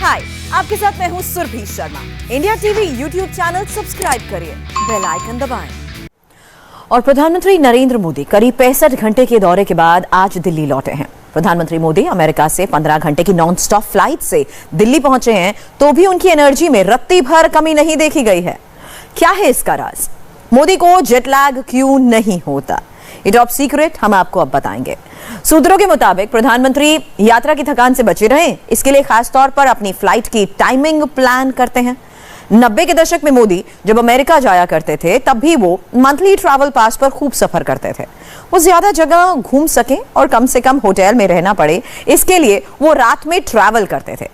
हाय, आपके साथ मैं हूँ Surabhi Sharma. India TV YouTube channel subscribe करिए, बेल आइकन दबाएं। और प्रधानमंत्री नरेंद्र मोदी करीब 65 घंटे के दौरे के बाद आज दिल्ली लौटे हैं। प्रधानमंत्री मोदी अमेरिका से 15 घंटे की नॉन स्टॉप फ्लाइट से दिल्ली पहुंचे हैं, तो भी उनकी एनर्जी में रत्ती भर कमी नहीं देखी गई है। क्या है इसका राज? मोदी को जेट लैग क्यों नहीं होता? ये टॉप सीक्रेट हम आपको अब बताएंगे। सूत्रों के मुताबिक प्रधानमंत्री यात्रा की थकान से बचे रहें, इसके लिए खास तौर पर अपनी फ्लाइट की टाइमिंग प्लान करते हैं। 90 के दशक में मोदी जब अमेरिका जाया करते थे, तब भी वो मंथली ट्रैवल पास पर खूब सफर करते थे। वो ज्यादा जगह घूम सकें और कम से कम होटल में रहना पड़े, इसके लिए वो रात में ट्रैवल करते थे।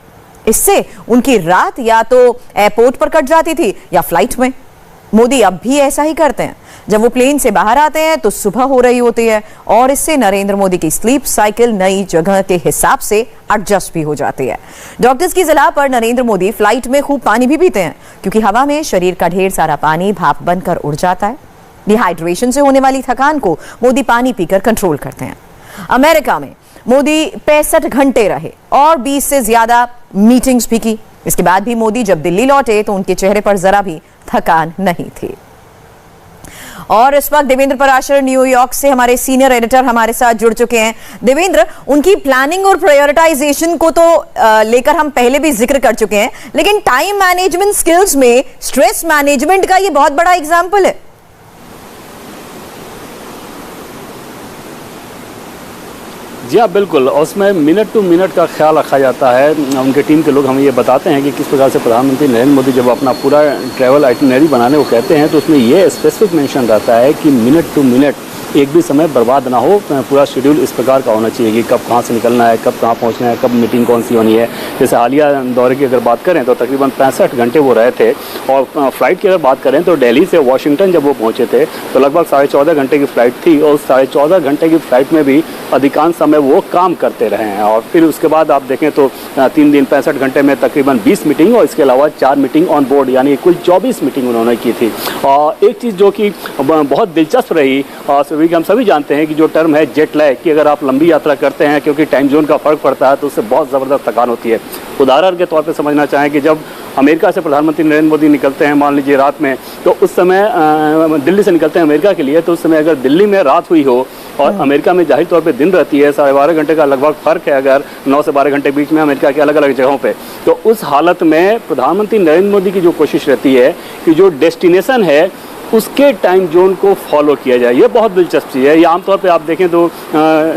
इससे उनकी रात या तो एयरपोर्ट पर कट जाती थी या फ्लाइट में। मोदी अब भी ऐसा ही करते हैं। जब वो प्लेन से बाहर आते हैं तो सुबह हो रही होती है और इससे नरेंद्र मोदी की स्लीप साइकिल नई जगह के हिसाब से एडजस्ट भी हो जाती है। डॉक्टर्स की सलाह पर नरेंद्र मोदी फ्लाइट में खूब पानी भी पीते हैं, क्योंकि हवा में शरीर का ढेर सारा पानी भाप बनकर उड़ जाता है। डिहाइड्रेशन से होने वाली थकान को मोदी पानी पीकर कंट्रोल करते हैं। अमेरिका में मोदी 65 घंटे रहे और 20 से ज्यादा मीटिंग्स भी की। इसके बाद भी मोदी जब दिल्ली लौटे तो उनके चेहरे पर जरा भी थकान नहीं थी। और इस वक्त देवेंद्र पराशर न्यूयॉर्क से हमारे सीनियर एडिटर हमारे साथ जुड़ चुके हैं। देवेंद्र, उनकी प्लानिंग और प्रायोरिटाइजेशन को तो लेकर हम पहले भी जिक्र कर चुके हैं, लेकिन टाइम मैनेजमेंट स्किल्स में स्ट्रेस मैनेजमेंट का ये बहुत बड़ा एग्जाम्पल है। जी हाँ, बिल्कुल। उसमें मिनट टू मिनट का ख्याल रखा जाता है। उनके टीम के लोग हमें ये बताते हैं कि किस प्रकार से प्रधानमंत्री नरेंद्र मोदी जब अपना पूरा ट्रैवल आइटिनरी बनाने को कहते हैं, तो उसमें ये स्पेसिफिक मेंशन रहता है कि मिनट टू मिनट एक भी समय बर्बाद ना हो। पूरा शेड्यूल इस प्रकार का होना चाहिए कि कब कहाँ से निकलना है, कब कहाँ पहुँचना है, कब मीटिंग कौन सी होनी है। जैसे हालिया दौरे की अगर बात करें तो तकरीबन 65 घंटे वो रहे थे। और फ्लाइट की अगर बात करें तो दिल्ली से वाशिंगटन जब वो पहुँचे थे तो लगभग 14.5 घंटे की फ़्लाइट थी, और 14.5 घंटे की फ़्लाइट में भी अधिकांश समय वो काम करते रहे हैं। और फिर उसके बाद आप देखें तो 3 दिन 65 घंटे में तकरीबन 20 मीटिंग और इसके अलावा 4 मीटिंग ऑन बोर्ड, यानी कुल 24 मीटिंग उन्होंने की थी। और एक चीज़ जो कि बहुत दिलचस्प रही, और हम सभी जानते हैं कि जो टर्म है जेट लैग, कि अगर आप लंबी यात्रा करते हैं क्योंकि टाइम जोन का फर्क पड़ता है तो उससे बहुत ज़बरदस्त थकान होती है। उदाहरण के तौर पे समझना चाहें कि जब अमेरिका से प्रधानमंत्री नरेंद्र मोदी निकलते हैं, मान लीजिए रात में, तो उस समय दिल्ली से निकलते हैं अमेरिका के लिए, तो उस समय अगर दिल्ली में रात हुई हो और अमेरिका में जाहिर तौर पे दिन रहती है, 12.5 घंटे का लगभग फ़र्क है अगर 9 से 12 घंटे बीच में अमेरिका के अलग अलग जगहों पे, तो उस हालत में प्रधानमंत्री नरेंद्र मोदी की जो कोशिश रहती है कि जो डेस्टिनेशन है उसके टाइम जोन को फॉलो किया जाए। ये बहुत दिलचस्प चीज़ है। ये आमतौर पे आप देखें तो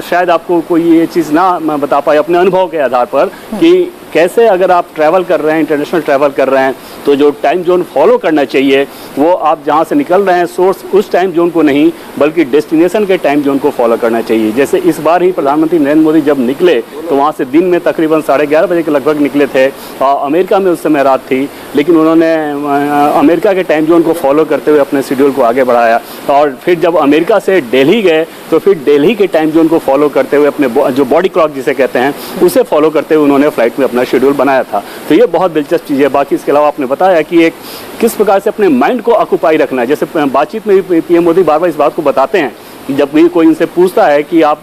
शायद आपको कोई ये चीज़ ना बता पाए अपने अनुभव के आधार पर कि कैसे अगर आप ट्रैवल कर रहे हैं, इंटरनेशनल ट्रैवल कर रहे हैं, तो जो टाइम जोन फॉलो करना चाहिए वो आप जहां से निकल रहे हैं सोर्स, उस टाइम जोन को नहीं बल्कि डेस्टिनेशन के टाइम जोन को फॉलो करना चाहिए। जैसे इस बार ही प्रधानमंत्री नरेंद्र मोदी जब निकले तो वहां से दिन में तकरीबन 11:30 बजे के लगभग निकले थे। अमेरिका में उस समय रात थी, लेकिन उन्होंने अमेरिका के टाइम जोन को फॉलो करते हुए अपने शेड्यूल को आगे बढ़ाया। और फिर जब अमेरिका से दिल्ली गए तो फिर दिल्ली के टाइम जोन को फॉलो करते हुए अपने जो बॉडी क्लॉक जिसे कहते हैं उसे फॉलो करते हुए उन्होंने फ्लाइट में अपना शेड्यूल बनाया था। तो ये बहुत दिलचस्प चीज़ है। बाकी इसके अलावा आपने बताया कि एक किस प्रकार से अपने माइंड को ऑक्यूपाई रखना है। जैसे बातचीत में भी पीएम मोदी बार बार इस बात को बताते हैं कि जब भी कोई उनसे पूछता है कि आप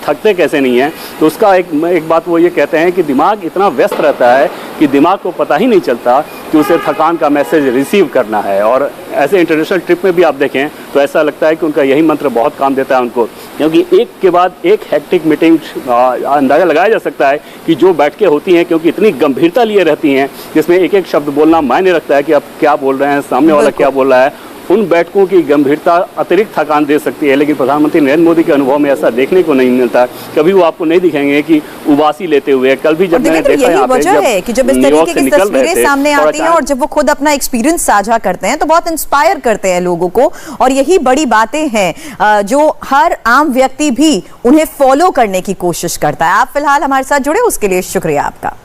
थकते कैसे नहीं हैं, तो उसका एक बात वो ये कहते हैं कि दिमाग इतना व्यस्त रहता है कि दिमाग को पता ही नहीं चलता कि उसे थकान का मैसेज रिसीव करना है। और ऐसे इंटरनेशनल ट्रिप में भी आप देखें तो ऐसा लगता है कि उनका यही मंत्र बहुत काम देता है उनको, क्योंकि एक के बाद एक हेक्टिक मीटिंग अंदाज़ा लगाया जा सकता है कि जो बैठकें होती हैं क्योंकि इतनी गंभीरता लिए रहती हैं, जिसमें एक एक शब्द बोलना मायने रखता है कि आप क्या बोल रहे हैं, सामने वाला क्या बोल रहा है। उन बैठकों की गंभीरता अतिरिक्त थकान दे सकती है, लेकिन प्रधानमंत्री नरेंद्र मोदी के अनुभव में ऐसा देखने को नहीं मिलता। कभी वो आपको नहीं दिखेंगे कि उबासी लेते हुए। कल भी जब मैंने देखा यहाँ पे कि जब इस तरीके की तस्वीरें सामने आती हैं और जब वो खुद अपना एक्सपीरियंस साझा करते हैं तो बहुत इंस्पायर करते हैं लोगों को। और यही बड़ी बातें हैं जो हर आम व्यक्ति भी उन्हें फॉलो करने की कोशिश करता है। आप फिलहाल हमारे साथ जुड़े, उसके लिए शुक्रिया आपका।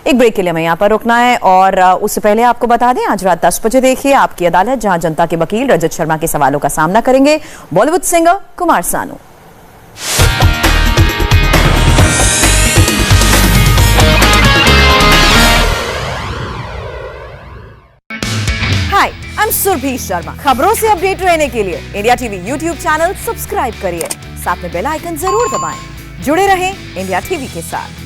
एक ब्रेक के लिए हमें यहाँ पर रुकना है और उससे पहले आपको बता दें, आज रात 10 बजे देखिए आपकी अदालत, जहां जनता के वकील रजत शर्मा के सवालों का सामना करेंगे Bollywood singer Kumar Sanu. Hi, I am Surabhi Sharma. खबरों से अपडेट रहने के लिए India TV YouTube channel subscribe करिए, साथ में बेल आइकन जरूर दबाएं। जुड़े रहें इंडिया टीवी के साथ।